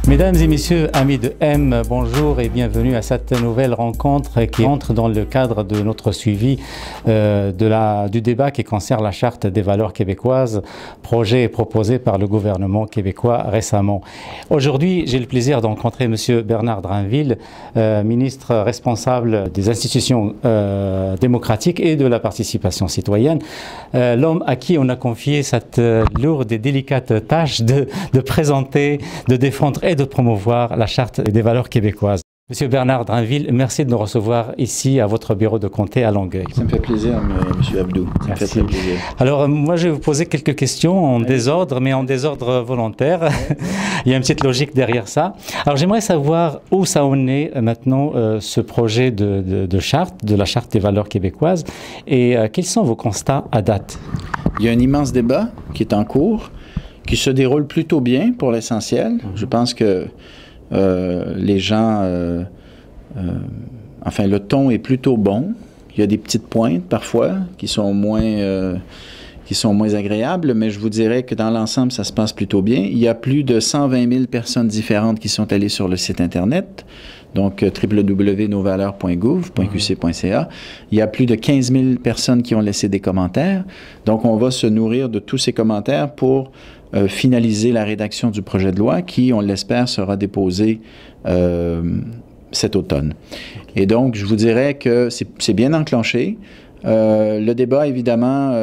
Mesdames et messieurs, amis de M, bonjour et bienvenue à cette nouvelle rencontre qui entre dans le cadre de notre suivi du débat qui concerne la Charte des valeurs québécoises, projet proposé par le gouvernement québécois récemment. Aujourd'hui, j'ai le plaisir de rencontrer M. Bernard Drainville, ministre responsable des institutions démocratiques et de la participation citoyenne, l'homme à qui on a confié cette lourde et délicate tâche de présenter, de défendre et de promouvoir la Charte des valeurs québécoises. Monsieur Bernard Drainville, merci de nous recevoir ici à votre bureau de comté à Longueuil. Ça me fait plaisir, Monsieur Abdou. Ça me fait très plaisir. Alors, moi, je vais vous poser quelques questions en désordre, mais en désordre volontaire. Il y a une petite logique derrière ça. Alors, j'aimerais savoir où ça en est maintenant, ce projet de charte, de la Charte des valeurs québécoises, et quels sont vos constats à date? Il y a un immense débat qui est en cours, qui se déroule plutôt bien pour l'essentiel. Je pense que les gens... enfin, le ton est plutôt bon. Il y a des petites pointes parfois qui sont moins agréables, mais je vous dirais que dans l'ensemble, ça se passe plutôt bien. Il y a plus de 120 000 personnes différentes qui sont allées sur le site Internet, donc www.nosvaleurs.gouv.qc.ca. Il y a plus de 15 000 personnes qui ont laissé des commentaires. Donc, on va se nourrir de tous ces commentaires pour finaliser la rédaction du projet de loi qui, on l'espère, sera déposé cet automne. Et donc, je vous dirais que c'est bien enclenché. Le débat, évidemment,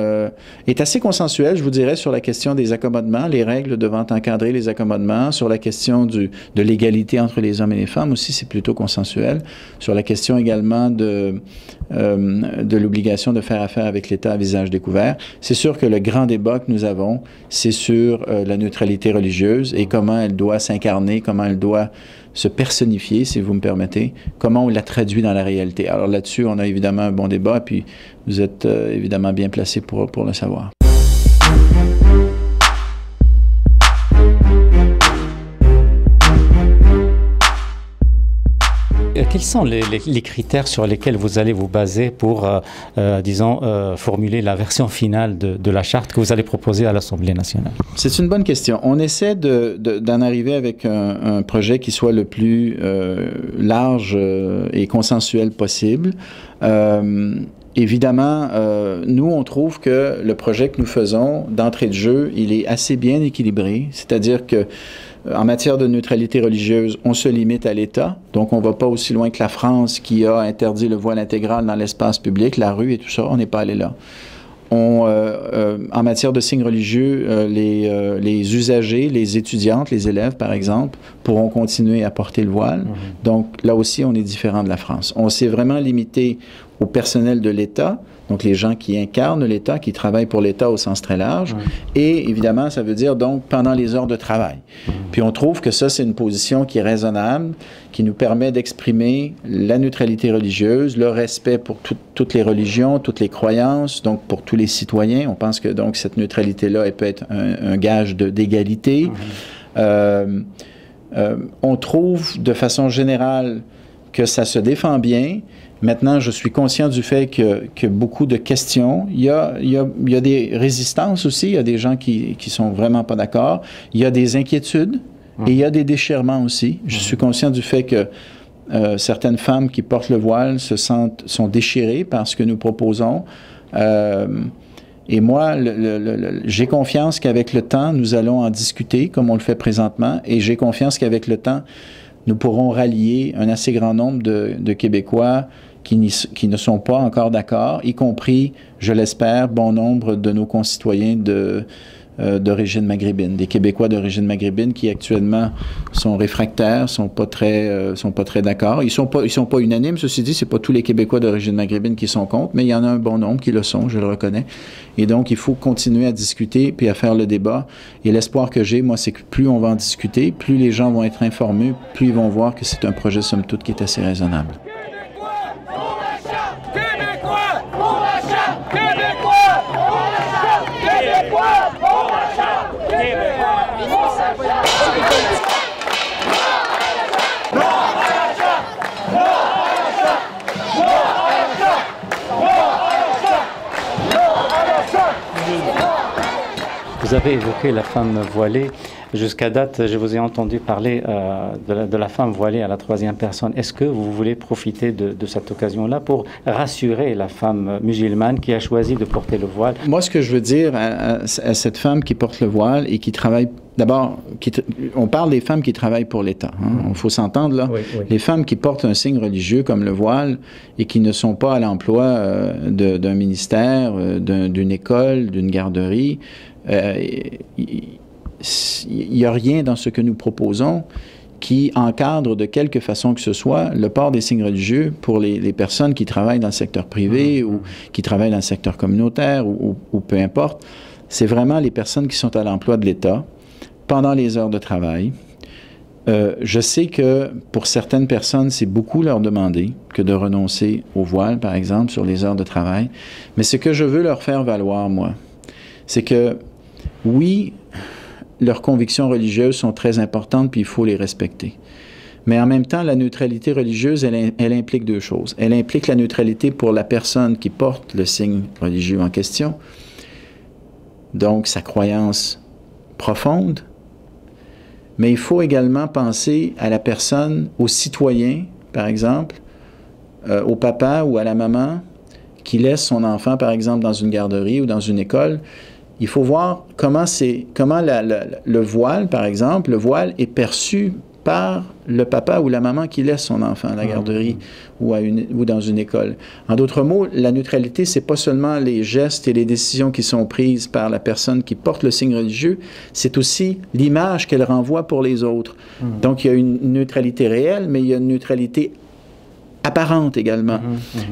est assez consensuel, je vous dirais, sur la question des accommodements, les règles devant encadrer les accommodements, sur la question de l'égalité entre les hommes et les femmes aussi, c'est plutôt consensuel, sur la question également de l'obligation de faire affaire avec l'État à visage découvert. C'est sûr que le grand débat que nous avons, c'est sur la neutralité religieuse et comment elle doit s'incarner, comment elle doit se personnifier, si vous me permettez, comment on la traduit dans la réalité. Alors là-dessus, on a évidemment un bon débat, puis vous êtes évidemment bien placé pour le savoir. Quels sont les critères sur lesquels vous allez vous baser pour, disons, formuler la version finale de la charte que vous allez proposer à l'Assemblée nationale? C'est une bonne question. On essaie d'en arriver avec un projet qui soit le plus large et consensuel possible. Évidemment, nous, on trouve que le projet que nous faisons, d'entrée de jeu, il est assez bien équilibré. C'est-à-dire que en matière de neutralité religieuse, on se limite à l'État. Donc, on ne va pas aussi loin que la France qui a interdit le voile intégral dans l'espace public, la rue et tout ça. On n'est pas allé là. En matière de signes religieux, les usagers, les étudiantes, les élèves, par exemple, pourront continuer à porter le voile. Donc, là aussi, on est différent de la France. On s'est vraiment limité au personnel de l'État, donc les gens qui incarnent l'État, qui travaillent pour l'État au sens très large, et évidemment, ça veut dire donc pendant les heures de travail. Puis on trouve que ça, c'est une position qui est raisonnable, qui nous permet d'exprimer la neutralité religieuse, le respect pour toutes les religions, toutes les croyances, donc pour tous les citoyens. On pense que donc cette neutralité-là, elle peut être un gage d'égalité. On trouve de façon générale que ça se défend bien. Maintenant, je suis conscient du fait que beaucoup de questions, il y a des résistances aussi, il y a des gens qui sont vraiment pas d'accord, il y a des inquiétudes et il y a des déchirements aussi. Je suis conscient du fait que certaines femmes qui portent le voile sont déchirées par ce que nous proposons. Et moi, j'ai confiance qu'avec le temps, nous allons en discuter comme on le fait présentement, et j'ai confiance qu'avec le temps, nous pourrons rallier un assez grand nombre de Québécois qui ne sont pas encore d'accord, y compris, je l'espère, bon nombre de nos concitoyens d'origine maghrébine, des Québécois d'origine maghrébine qui actuellement sont réfractaires, sont pas très d'accord. Ils sont pas unanimes, ceci dit, c'est pas tous les Québécois d'origine maghrébine qui sont contre, mais il y en a un bon nombre qui le sont, je le reconnais. Et donc, il faut continuer à discuter puis à faire le débat. Et l'espoir que j'ai, moi, c'est que plus on va en discuter, plus les gens vont être informés, plus ils vont voir que c'est un projet, somme toute, qui est assez raisonnable. Vous avez évoqué la femme voilée. Jusqu'à date, je vous ai entendu parler de la femme voilée à la troisième personne. Est-ce que vous voulez profiter de cette occasion-là pour rassurer la femme musulmane qui a choisi de porter le voile? Moi, ce que je veux dire à cette femme qui porte le voile et qui travaille, d'abord, on parle des femmes qui travaillent pour l'État. Hein, il faut s'entendre là. Oui, oui. Les femmes qui portent un signe religieux comme le voile et qui ne sont pas à l'emploi d'un ministère, d'une école, d'une garderie, il n'y a rien dans ce que nous proposons qui encadre de quelque façon que ce soit le port des signes religieux pour les personnes qui travaillent dans le secteur privé ou qui travaillent dans le secteur communautaire ou peu importe. C'est vraiment les personnes qui sont à l'emploi de l'État pendant les heures de travail. Je sais que pour certaines personnes, c'est beaucoup leur demander que de renoncer au voile, par exemple, sur les heures de travail. Mais ce que je veux leur faire valoir, moi, c'est que oui, leurs convictions religieuses sont très importantes, puis il faut les respecter. Mais en même temps, la neutralité religieuse, elle implique deux choses. Elle implique la neutralité pour la personne qui porte le signe religieux en question, donc sa croyance profonde, mais il faut également penser à la personne, au citoyen, par exemple, au papa ou à la maman qui laisse son enfant, par exemple, dans une garderie ou dans une école. Il faut voir comment le voile, par exemple, le voile est perçu par le papa ou la maman qui laisse son enfant à la garderie ou dans une école. En d'autres mots, la neutralité, c'est pas seulement les gestes et les décisions qui sont prises par la personne qui porte le signe religieux, c'est aussi l'image qu'elle renvoie pour les autres. Donc, il y a une neutralité réelle, mais il y a une neutralité apparente également.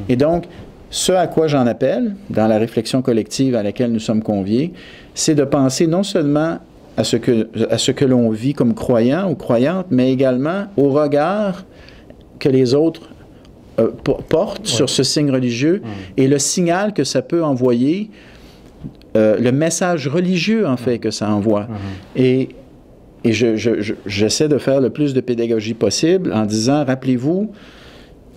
Et donc, ce à quoi j'en appelle, dans la réflexion collective à laquelle nous sommes conviés, c'est de penser non seulement à ce que l'on vit comme croyant ou croyante, mais également au regard que les autres portent sur ce signe religieux et le signal que ça peut envoyer, le message religieux, en fait, que ça envoie. Et j'essaie de faire le plus de pédagogie possible en disant, rappelez-vous,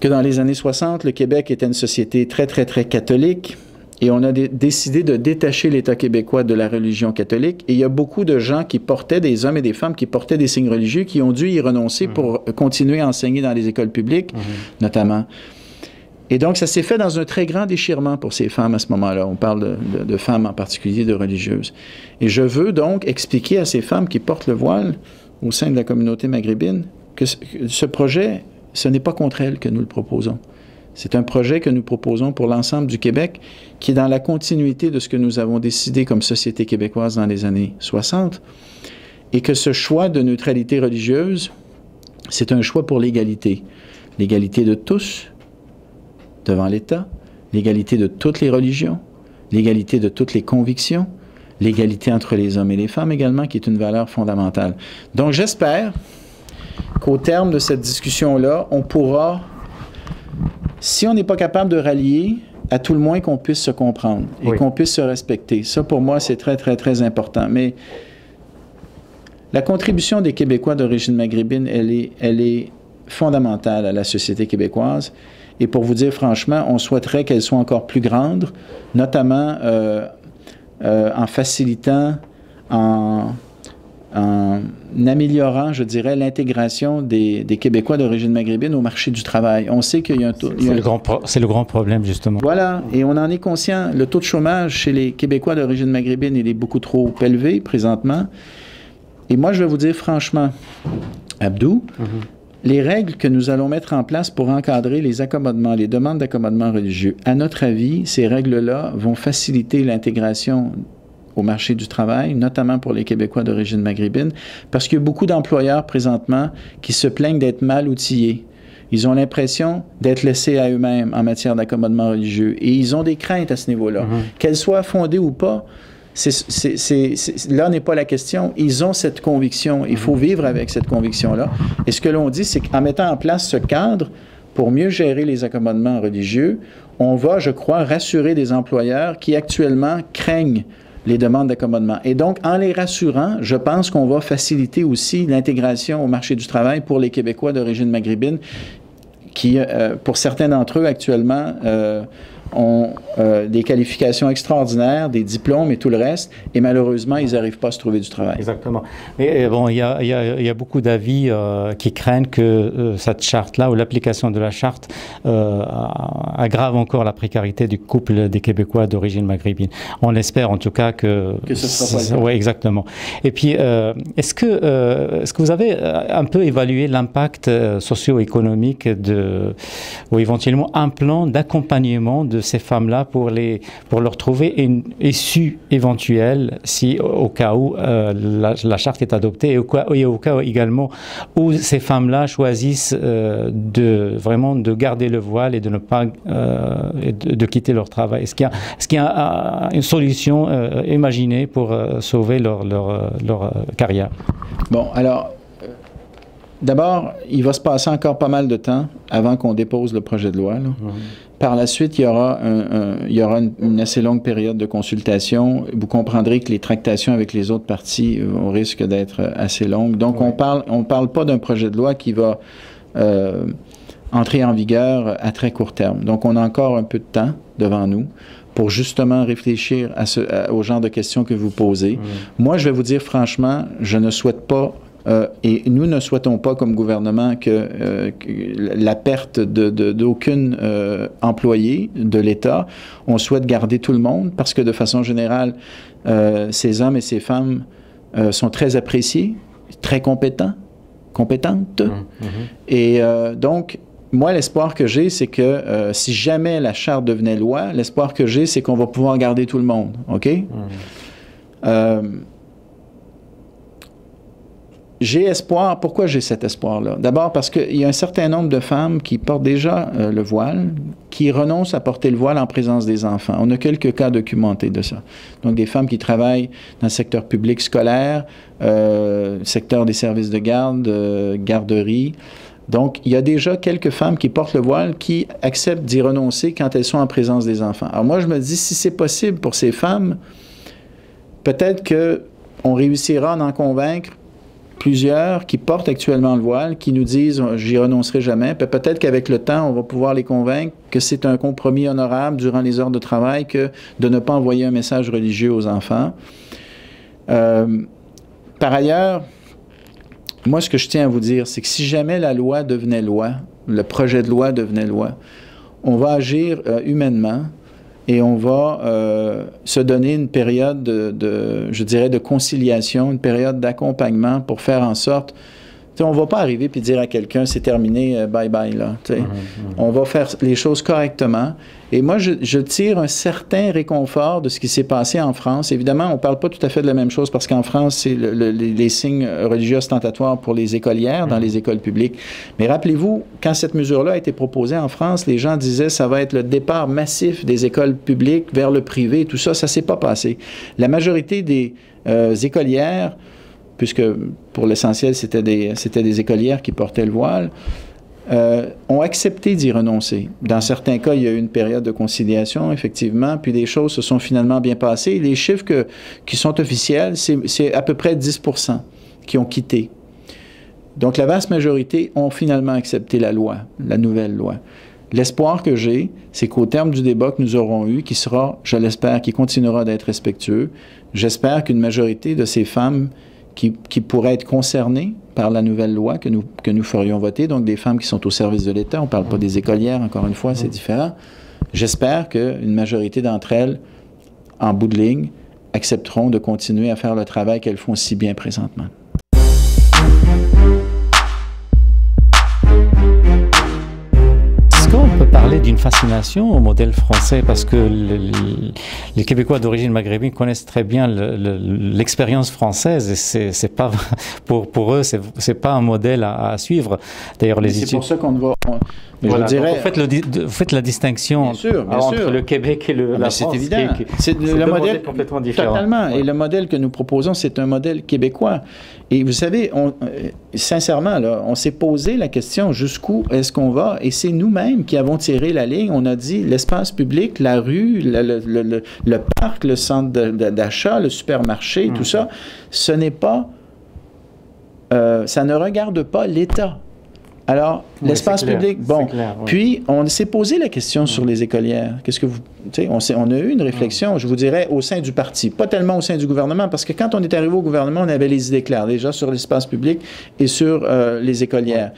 que dans les années 60, le Québec était une société très, très, très catholique et on a décidé de détacher l'État québécois de la religion catholique. Et il y a beaucoup de gens qui portaient, des hommes et des femmes qui portaient des signes religieux, qui ont dû y renoncer pour continuer à enseigner dans les écoles publiques, notamment. Et donc, ça s'est fait dans un très grand déchirement pour ces femmes à ce moment-là. On parle de femmes en particulier, de religieuses. Et je veux donc expliquer à ces femmes qui portent le voile au sein de la communauté maghrébine que ce projet, ce n'est pas contre elles que nous le proposons. C'est un projet que nous proposons pour l'ensemble du Québec qui est dans la continuité de ce que nous avons décidé comme société québécoise dans les années 60 et que ce choix de neutralité religieuse, c'est un choix pour l'égalité. L'égalité de tous devant l'État, l'égalité de toutes les religions, l'égalité de toutes les convictions, l'égalité entre les hommes et les femmes également, qui est une valeur fondamentale. Donc j'espère qu'au terme de cette discussion-là, on pourra, si on n'est pas capable de rallier, à tout le moins qu'on puisse se comprendre et qu'on puisse se respecter. Ça, pour moi, c'est très, très, très important. Mais la contribution des Québécois d'origine maghrébine, elle est fondamentale à la société québécoise. Et pour vous dire franchement, on souhaiterait qu'elle soit encore plus grande, notamment en facilitant, en améliorant, je dirais, l'intégration des Québécois d'origine maghrébine au marché du travail. On sait qu'il y a un taux... C'est le grand problème, justement. Voilà, et on en est conscient. Le taux de chômage chez les Québécois d'origine maghrébine, il est beaucoup trop élevé présentement. Et moi, je vais vous dire franchement, Abdou, les règles que nous allons mettre en place pour encadrer les accommodements, les demandes d'accommodement religieux, à notre avis, ces règles-là vont faciliter l'intégration au marché du travail, notamment pour les Québécois d'origine maghrébine, parce qu'il y a beaucoup d'employeurs présentement qui se plaignent d'être mal outillés. Ils ont l'impression d'être laissés à eux-mêmes en matière d'accommodement religieux et ils ont des craintes à ce niveau-là. Qu'elles soient fondées ou pas, là n'est pas la question. Ils ont cette conviction. Il faut vivre avec cette conviction-là. Et ce que l'on dit, c'est qu'en mettant en place ce cadre pour mieux gérer les accommodements religieux, on va, je crois, rassurer des employeurs qui actuellement craignent les demandes d'accommodement. Et donc, en les rassurant, je pense qu'on va faciliter aussi l'intégration au marché du travail pour les Québécois d'origine maghrébine qui, pour certains d'entre eux actuellement, ont des qualifications extraordinaires, des diplômes et tout le reste, et malheureusement, ils n'arrivent pas à se trouver du travail. Exactement. Mais bon, il y a beaucoup d'avis qui craignent que cette charte-là, ou l'application de la charte, aggrave encore la précarité du couple des Québécois d'origine maghrébine. On espère en tout cas que ce sera pas le cas. Oui, exactement. Et puis, est-ce que vous avez un peu évalué l'impact socio-économique ou éventuellement un plan d'accompagnement de ces femmes-là pour leur trouver une issue éventuelle si au cas où la charte est adoptée et au cas également où ces femmes-là choisissent vraiment de garder le voile et de ne pas de quitter leur travail. Est-ce qu'il y a une solution imaginée pour sauver leur carrière? Bon, alors, d'abord, il va se passer encore pas mal de temps avant qu'on dépose le projet de loi, là. Par la suite, il y aura une assez longue période de consultation. Vous comprendrez que les tractations avec les autres parties risquent d'être assez longues. Donc, on parle pas d'un projet de loi qui va entrer en vigueur à très court terme. Donc, on a encore un peu de temps devant nous pour justement réfléchir au genre de questions que vous posez. Moi, je vais vous dire franchement, je ne souhaite pas et nous ne souhaitons pas comme gouvernement que la perte d'aucune employé de l'État. On souhaite garder tout le monde parce que de façon générale, ces hommes et ces femmes sont très appréciés, très compétentes. Et donc, moi, l'espoir que j'ai, c'est que si jamais la charte devenait loi, l'espoir que j'ai, c'est qu'on va pouvoir garder tout le monde, OK? J'ai espoir. Pourquoi j'ai cet espoir-là? D'abord parce qu'il y a un certain nombre de femmes qui portent déjà le voile, qui renoncent à porter le voile en présence des enfants. On a quelques cas documentés de ça. Donc, des femmes qui travaillent dans le secteur public scolaire, secteur des services de garde, garderie. Donc, il y a déjà quelques femmes qui portent le voile qui acceptent d'y renoncer quand elles sont en présence des enfants. Alors moi, je me dis, si c'est possible pour ces femmes, peut-être qu'on réussira à en convaincre plusieurs qui portent actuellement le voile, qui nous disent « j'y renoncerai jamais ». Peut-être qu'avec le temps, on va pouvoir les convaincre que c'est un compromis honorable durant les heures de travail que de ne pas envoyer un message religieux aux enfants. Par ailleurs, moi, ce que je tiens à vous dire, c'est que si jamais la loi devenait loi, le projet de loi devenait loi, on va agir humainement et on va se donner une période je dirais, de conciliation, une période d'accompagnement pour faire en sorte... On ne va pas arriver et dire à quelqu'un, c'est terminé, bye-bye, là. On va faire les choses correctement. Et moi, je tire un certain réconfort de ce qui s'est passé en France. Évidemment, on ne parle pas tout à fait de la même chose parce qu'en France, c'est les signes religieux ostentatoires pour les écolières dans les écoles publiques. Mais rappelez-vous, quand cette mesure-là a été proposée en France, les gens disaient ça va être le départ massif des écoles publiques vers le privé. Tout ça, ça ne s'est pas passé. La majorité des écolières, puisque pour l'essentiel, c'était des écolières qui portaient le voile, ont accepté d'y renoncer. Dans certains cas, il y a eu une période de conciliation, effectivement, puis les choses se sont finalement bien passées. Les chiffres qui sont officiels, c'est à peu près 10% qui ont quitté. Donc, la vaste majorité ont finalement accepté la loi, la nouvelle loi. L'espoir que j'ai, c'est qu'au terme du débat que nous aurons eu, qui sera, je l'espère, qui continuera d'être respectueux, j'espère qu'une majorité de ces femmes qui pourraient être concernées par la nouvelle loi que nous ferions voter, donc des femmes qui sont au service de l'État, on ne parle pas des écolières, encore une fois, c'est différent. J'espère qu'une majorité d'entre elles, en bout de ligne, accepteront de continuer à faire le travail qu'elles font si bien présentement. Est-ce qu'on peut parler d'une fascination au modèle français parce que les Québécois d'origine maghrébine connaissent très bien l'expérience française et c'est pas pour eux c'est pas un modèle à suivre. D'ailleurs les études. C'est pour ça qu'on va. Mais voilà, je dirais. Vous faites la distinction entre le Québec et la France. C'est évident. C'est le modèle complètement différent. Totalement. Ouais. Et le modèle que nous proposons, c'est un modèle québécois. Et vous savez, sincèrement, là, on s'est posé la question jusqu'où est-ce qu'on va, et c'est nous-mêmes qui avons tiré la ligne. On a dit l'espace public, la rue, le parc, le centre d'achat, le supermarché, tout ça, ce n'est pas, ça ne regarde pas l'État. Alors, oui, l'espace public, bon. Clair, oui. Puis, on s'est posé la question sur les écolières. Qu'est-ce que vous... Tu sais, on a eu une réflexion, je vous dirais, au sein du parti. Pas tellement au sein du gouvernement, parce que quand on est arrivé au gouvernement, on avait les idées claires, déjà sur l'espace public et sur les écolières.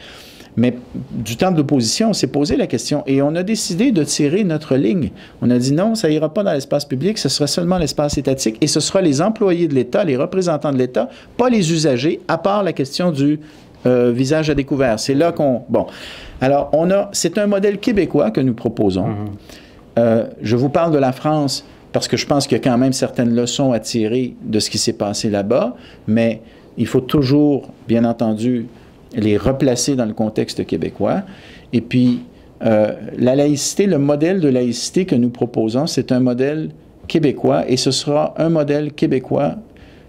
Mais du temps de l'opposition, on s'est posé la question et on a décidé de tirer notre ligne. On a dit non, ça ira pas dans l'espace public, ce sera seulement l'espace étatique et ce sera les employés de l'État, les représentants de l'État, pas les usagers, à part la question du visage à découvert. C'est là qu'on... Bon. Alors, c'est un modèle québécois que nous proposons. Je vous parle de la France parce que je pense qu'il y a quand même certaines leçons à tirer de ce qui s'est passé là-bas, mais il faut toujours, bien entendu, les replacer dans le contexte québécois. Et puis, la laïcité, le modèle de laïcité que nous proposons, c'est un modèle québécois et ce sera un modèle québécois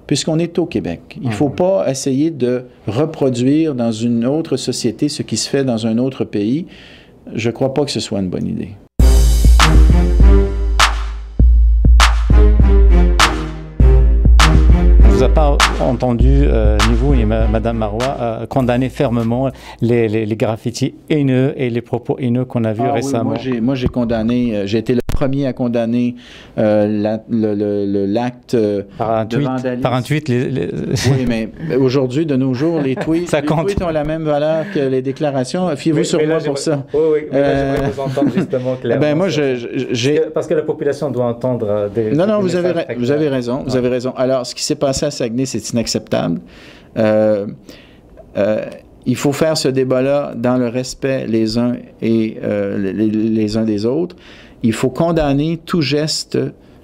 puisqu'on est au Québec. Il ne faut pas essayer de reproduire dans une autre société ce qui se fait dans un autre pays. Je ne crois pas que ce soit une bonne idée. On ne vous a pas entendu, ni vous ni Madame Marois, condamner fermement les graffitis haineux et les propos haineux qu'on a vus récemment. Oui, moi, j'ai condamné, j'ai été le premier à condamner l'acte de vandalisme. Par un tweet. Oui, mais aujourd'hui, de nos jours, les tweets ont la même valeur que les déclarations. Fiez-vous sur moi pour ça. Oui, mais là, j'aimerais vous entendre justement clairement. Ben moi, parce que la population doit entendre des... Non, vous avez raison. Vous avez raison. Alors, ce qui s'est passé à Saguenay, c'est inacceptable. Il faut faire ce débat-là dans le respect les uns et les uns des autres. Il faut condamner tout geste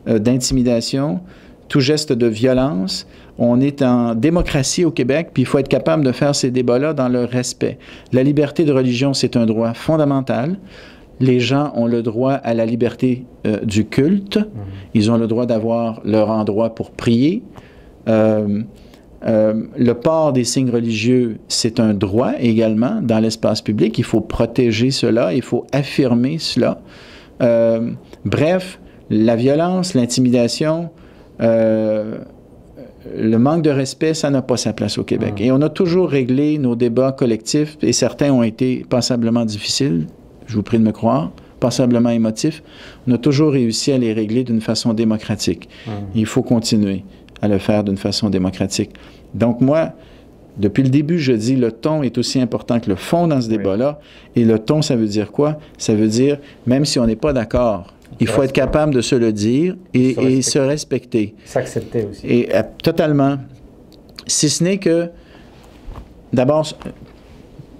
d'intimidation, tout geste de violence. On est en démocratie au Québec, puis il faut être capable de faire ces débats-là dans le respect. La liberté de religion, c'est un droit fondamental. Les gens ont le droit à la liberté du culte. Ils ont le droit d'avoir leur endroit pour prier. Le port des signes religieux, c'est un droit également dans l'espace public. Il faut protéger cela, il faut affirmer cela. Bref, la violence, l'intimidation, le manque de respect, ça n'a pas sa place au Québec. Et on a toujours réglé nos débats collectifs, et certains ont été passablement difficiles, je vous prie de me croire, passablement émotifs. On a toujours réussi à les régler d'une façon démocratique. Il faut continuer à le faire d'une façon démocratique. Donc moi, depuis le début, je dis le ton est aussi important que le fond dans ce débat-là. Et le ton, ça veut dire quoi? Ça veut dire, même si on n'est pas d'accord, il faut être capable de se le dire et se respecter. S'accepter aussi. Et totalement. Si ce n'est que, d'abord,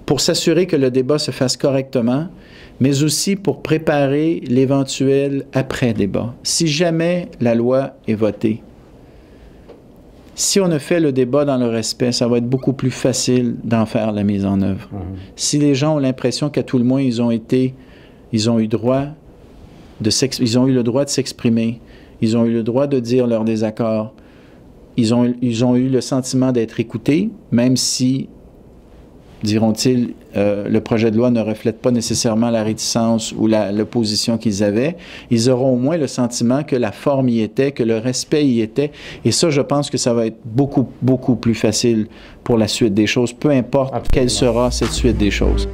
pour s'assurer que le débat se fasse correctement, mais aussi pour préparer l'éventuel après-débat. Si jamais la loi est votée, si on a fait le débat dans le respect, ça va être beaucoup plus facile d'en faire la mise en œuvre. Si les gens ont l'impression qu'à tout le moins, ils ont eu le droit de s'exprimer, ils ont eu le droit de dire leur désaccord, ils ont eu le sentiment d'être écoutés, même si, diront-ils, le projet de loi ne reflète pas nécessairement la réticence ou l'opposition qu'ils avaient, ils auront au moins le sentiment que la forme y était, que le respect y était. Et ça, je pense que ça va être beaucoup, beaucoup plus facile pour la suite des choses, peu importe quelle sera cette suite des choses.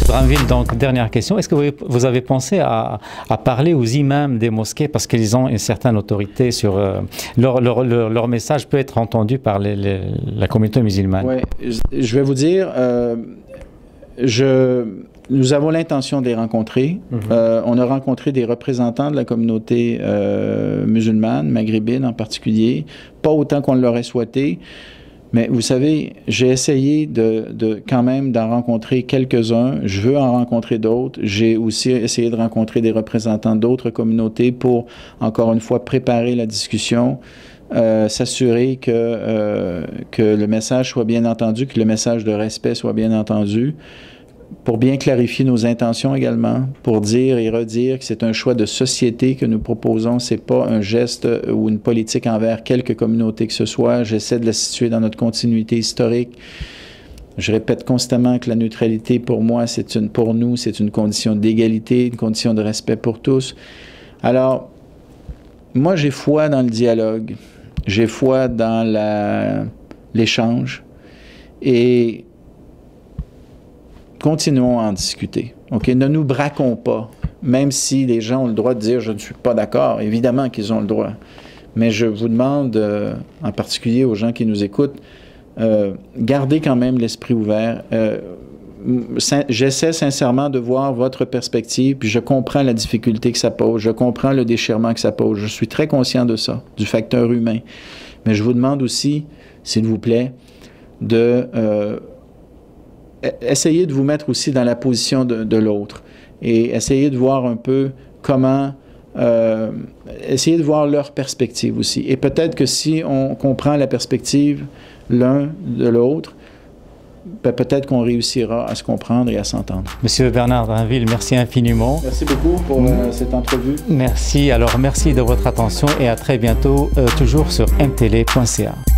Brinville, donc dernière question, est-ce que vous avez pensé à parler aux imams des mosquées parce qu'ils ont une certaine autorité sur leur message peut être entendu par la communauté musulmane? Oui, je vais vous dire, nous avons l'intention de les rencontrer. On a rencontré des représentants de la communauté musulmane, maghrébine en particulier, pas autant qu'on l'aurait souhaité. Mais vous savez, j'ai essayé quand même d'en rencontrer quelques-uns. Je veux en rencontrer d'autres. J'ai aussi essayé de rencontrer des représentants d'autres communautés pour, encore une fois, préparer la discussion, s'assurer que le message soit bien entendu, que le message de respect soit bien entendu, pour bien clarifier nos intentions également, pour dire et redire que c'est un choix de société que nous proposons, c'est pas un geste ou une politique envers quelque communauté que ce soit. J'essaie de la situer dans notre continuité historique. Je répète constamment que la neutralité, pour moi, pour nous, c'est une condition d'égalité, une condition de respect pour tous. Alors, moi, j'ai foi dans le dialogue. J'ai foi dans l'échange. Et continuons à en discuter. OK? Ne nous braquons pas, même si les gens ont le droit de dire « je ne suis pas d'accord ». Évidemment qu'ils ont le droit. Mais je vous demande, en particulier aux gens qui nous écoutent, gardez quand même l'esprit ouvert. J'essaie sincèrement de voir votre perspective, puis je comprends la difficulté que ça pose, je comprends le déchirement que ça pose. Je suis très conscient de ça, du facteur humain. Mais je vous demande aussi, s'il vous plaît, de essayer de vous mettre aussi dans la position de l'autre et essayer de voir un peu comment, essayer de voir leur perspective aussi. Et peut-être que si on comprend la perspective l'un de l'autre, peut-être qu'on réussira à se comprendre et à s'entendre. Monsieur Bernard Drainville, merci infiniment. Merci beaucoup pour cette entrevue. Merci. Alors, merci de votre attention et à très bientôt, toujours sur mtl.ca.